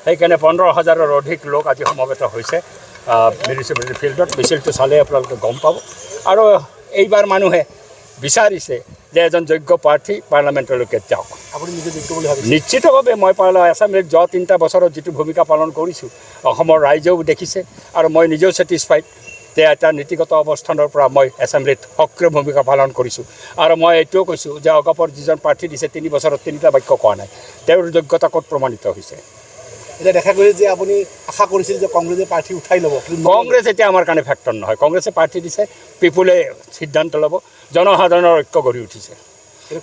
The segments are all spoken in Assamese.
সেইকাৰণে 15,000-ৰ অধিক লোক আজি সমবেত হৈছে মিউনিচিপালিটি ফিল্ডত। মিছিলটো চালে আপোনালোকে গম পাব। আৰু এইবাৰ মানুহে বিচাৰিছে যে এজন যোগ্য প্ৰাৰ্থী পাৰ্লামেণ্টলৈকে যাওক। আপুনি নিজে যোগ্য বুলি ভাবিছে? নিশ্চিতভাৱে মই এছেম্বলিত যোৱা 3টা বছৰত যিটো ভূমিকা পালন কৰিছোঁ অসমৰ ৰাইজেও দেখিছে আৰু মই নিজেও ছেটিছফাইড যে এটা নীতিগত অৱস্থানৰ পৰা মই এছেম্বলিত সক্ৰিয় ভূমিকা পালন কৰিছোঁ। আৰু মই এইটোও কৈছোঁ যে অগপৰ যিজন প্ৰাৰ্থী দিছে 3 বছৰত 3টা বাক্য কোৱা নাই, তেওঁৰ যোগ্যতা ক'ত প্ৰমাণিত হৈছে? এতিয়া দেখা গৈছে যে আপুনি আশা কৰিছিল যে কংগ্ৰেছে প্ৰাৰ্থী উঠাই ল'ব। কংগ্ৰেছ এতিয়া আমাৰ কাৰণে ফেক্টৰ নহয়। কংগ্ৰেছে প্ৰাৰ্থী দিছে, পিপুলে সিদ্ধান্ত ল'ব। জনসাধাৰণৰ ঐক্য গঢ়ি উঠিছে।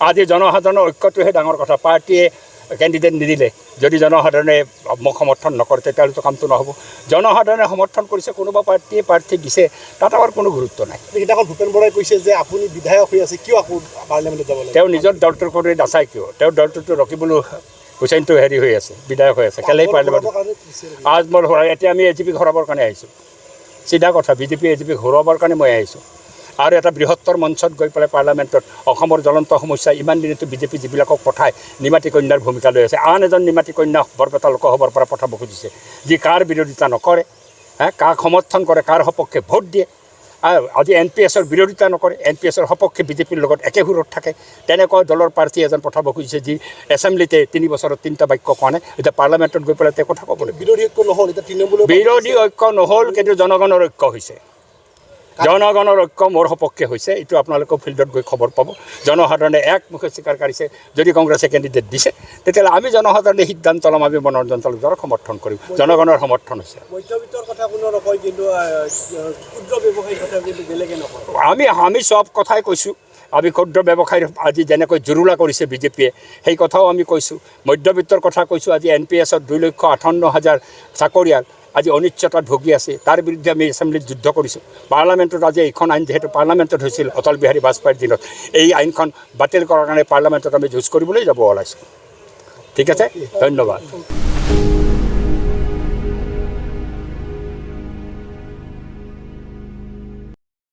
আজি জনসাধাৰণৰ ঐক্যটোহে ডাঙৰ কথা। পাৰ্টীয়ে কেণ্ডিডেট নিদিলে যদি জনসাধাৰণে মোক সমৰ্থন নকৰে তেতিয়াহ'লেতো কামটো নহ'ব। জনসাধাৰণে সমৰ্থন কৰিছে, কোনোবা পাৰ্টীয়ে প্ৰাৰ্থী দিছে, তাত আমাৰ কোনো গুৰুত্ব নাই। সেইদিনাখন ভূপেন বৰাই কৈছে যে আপুনি বিধায়ক হৈ আছে, কিয় আকৌ পাৰ্লিয়ামেণ্টত যাব লাগে? তেওঁ নিজৰ দলটোৰ কৰি নাচায় কিয়? তেওঁৰ দলটোতো ৰকিবুল হুছেইনটো হেৰি হৈ আছে, বিধায়ক হৈ আছে, কেলেই পাৰ্লিয়ামেণ্ট আজমল হৰাই। এতিয়া আমি এজিপিক হৰাবৰ কাৰণে আহিছোঁ, চিধা কথা। বিজেপি এজিপিক হৰুৱাবৰ কাৰণে মই আহিছোঁ। আৰু এটা বৃহত্তৰ মঞ্চত গৈ পেলাই পাৰ্লামেণ্টত অসমৰ জ্বলন্ত সমস্যা ইমান দিনতো বিজেপি যিবিলাকক পঠায় নিমাতী কন্যাৰ ভূমিকা লৈ আছে। আন এজন নিমাতী কন্যা বৰপেটা লোকসভাৰ পৰা পঠাব খুজিছে, যি কাৰ বিৰোধিতা নকৰে, কাক সমৰ্থন কৰে, কাৰ সপক্ষে ভোট দিয়ে। আজি NPSৰ বিৰোধিতা নকৰে, NPSৰ সপক্ষে বিজেপিৰ লগত একে সুৰত থাকে। তেনেকুৱা দলৰ প্ৰাৰ্থী এজন পঠাব খুজিছে যি এছেম্বলিতে 3 বছৰত 3টা বাক্য কোৱা নাই। এতিয়া পাৰ্লামেণ্টত গৈ পেলাই তেওঁ কথা ক'ব লাগিব। বিৰোধী ঐক্য নহ'ল, এতিয়া তৃণমূলৰ বিৰোধী ঐক্য নহ'ল, কিন্তু জনগণৰ ঐক্য হৈছে। জনগণৰ ঐক্য মোৰ সপক্ষে হৈছে। এইটো আপোনালোকেও ফিল্ডত গৈ খবৰ পাব। জনসাধাৰণে একমুখে স্বীকাৰ কৰিছে। যদি কংগ্ৰেছে কেণ্ডিডেট দিছে তেতিয়াহ'লে আমি জনসাধাৰণে সিদ্ধান্ত ল'ম, আমি মনোৰঞ্জন তালুকদাৰক সমৰ্থন কৰিম। জনগণৰ সমৰ্থন হৈছে। মধ্যবিত্তৰ কথা কোনো নকয়, কিন্তু ক্ষুদ্ৰ ব্যৱসায়ীৰ কথা কিন্তু বেলেগে নকয়। আমি চব কথাই কৈছোঁ। আমি ক্ষুদ্ৰ ব্যৱসায়ীৰ আজি যেনেকৈ জুৰুলা কৰিছে বিজেপিয়ে, সেই কথাও আমি কৈছোঁ। মধ্যবিত্তৰ কথা কৈছোঁ। আজি NPSত 2,58,000 চাকৰিয়াল আজি অনিশ্চয়তাত ভুগি আছে, তাৰ বিৰুদ্ধে আমি এছেম্বলিত যুদ্ধ কৰিছোঁ। পাৰ্লামেণ্টত আজি এইখন আইন যিহেতু পাৰ্লামেণ্টত হৈছিল অটল বিহাৰী বাজপেয়ীৰ দিনত, এই আইনখন বাতিল কৰাৰ কাৰণে পাৰ্লামেণ্টত আমি যুঁজ কৰিবলৈ যাব ওলাইছোঁ। ঠিক আছে, ধন্যবাদ।